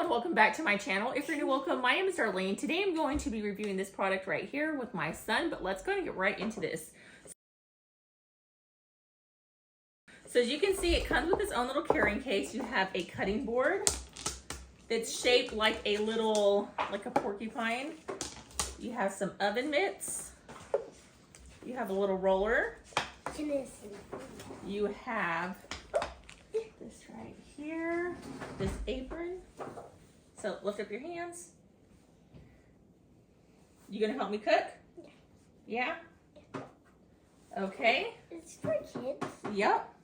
everyone, welcome back to my channel. If you're new, welcome. My name is Darlene. Today I'm going to be reviewing this product right here with my son, but let's go and get right into this. So as you can see, it comes with its own little carrying case. You have a cutting board that's shaped like a porcupine. You have some oven mitts. You have a little roller. You have this right here, this apron. So lift up your hands. You gonna help me cook? Yeah? Okay. It's for kids. Yep.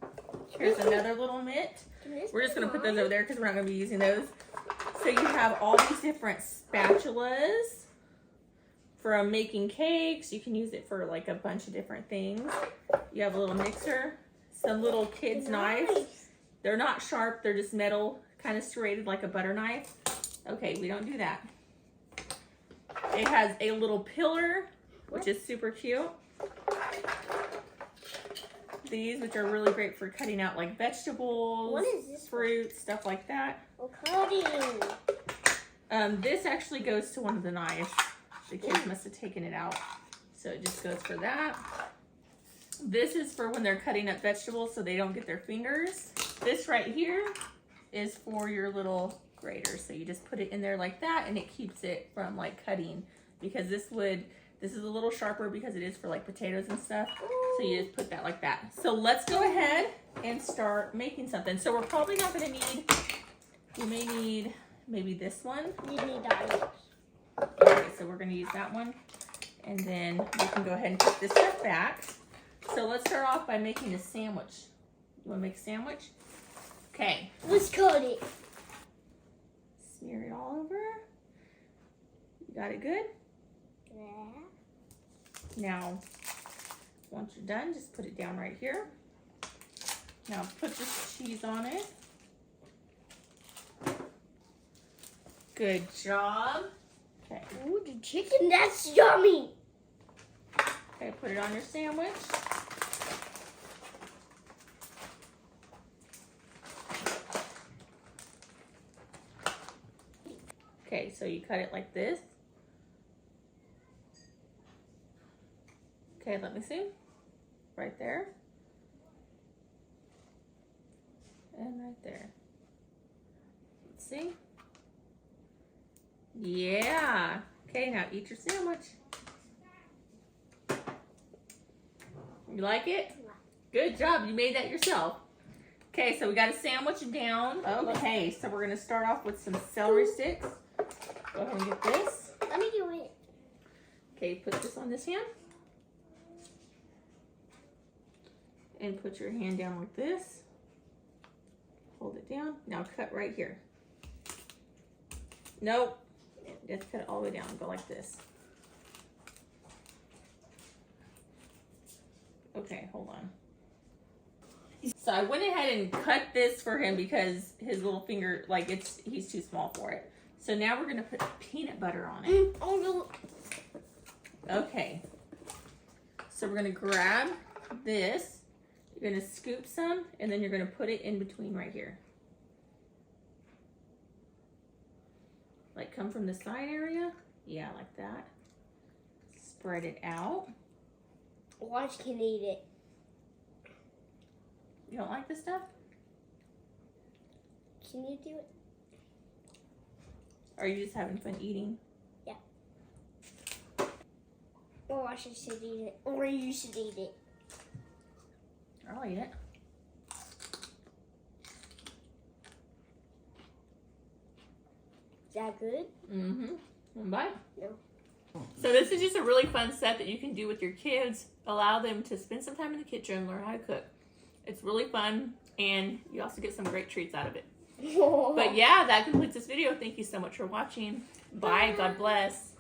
Here's another little mitt. We're just gonna put those over there because we're not gonna be using those. So you have all these different spatulas from making cakes. You can use it for like a bunch of different things. You have a little mixer, some little kids' knives. They're not sharp, they're just metal, kind of serrated like a butter knife. Okay, we don't do that. It has a little pillar, which is super cute. These, which are really great for cutting out like vegetables, what is this fruit, stuff like that. Oh, cutting. This actually goes to one of the knives. The kids must have taken it out. So it just goes for that. This is for when they're cutting up vegetables so they don't get their fingers. This right here is for your little grater. So you just put it in there like that and it keeps it from like cutting, because this is a little sharper because it is for like potatoes and stuff. So you just put that like that. So let's go ahead and start making something. So we're probably not gonna need, we may need maybe this one. You need that. Okay, so we're gonna use that one. And then we can go ahead and put this stuff back. So let's start off by making a sandwich. You wanna make a sandwich? Okay. Let's cut it. Smear it all over. You got it good? Yeah. Now, once you're done, just put it down right here. Now put this cheese on it. Good job. Okay. Ooh, the chicken, that's yummy. Okay, put it on your sandwich. Okay, so you cut it like this. Okay, let me see. Right there. And right there. Let's see. Yeah. Okay, now eat your sandwich. You like it? Good job. You made that yourself. Okay, so we got a sandwich down. Okay, so we're going to start off with some celery sticks. Go ahead and get this. Let me do it. Okay, put this on this hand. And put your hand down like this. Hold it down. Now cut right here. Nope. Just cut it all the way down and go like this. Okay, hold on. So I went ahead and cut this for him because his little finger, like he's too small for it. So now we're gonna put peanut butter on it. Oh no. Okay. So we're gonna grab this. You're gonna scoop some and then you're gonna put it in between right here. Like come from the side area. Yeah, like that. Spread it out. Watch can eat it. You don't like this stuff? Can you do it? Or are you just having fun eating? Yeah. Or I should eat it. Or you should eat it. I'll eat it. Is that good? Mm-hmm. Bye. No. So this is just a really fun set that you can do with your kids. Allow them to spend some time in the kitchen, learn how to cook. It's really fun, and you also get some great treats out of it. But yeah, that completes this video. Thank you so much for watching. Bye. God bless.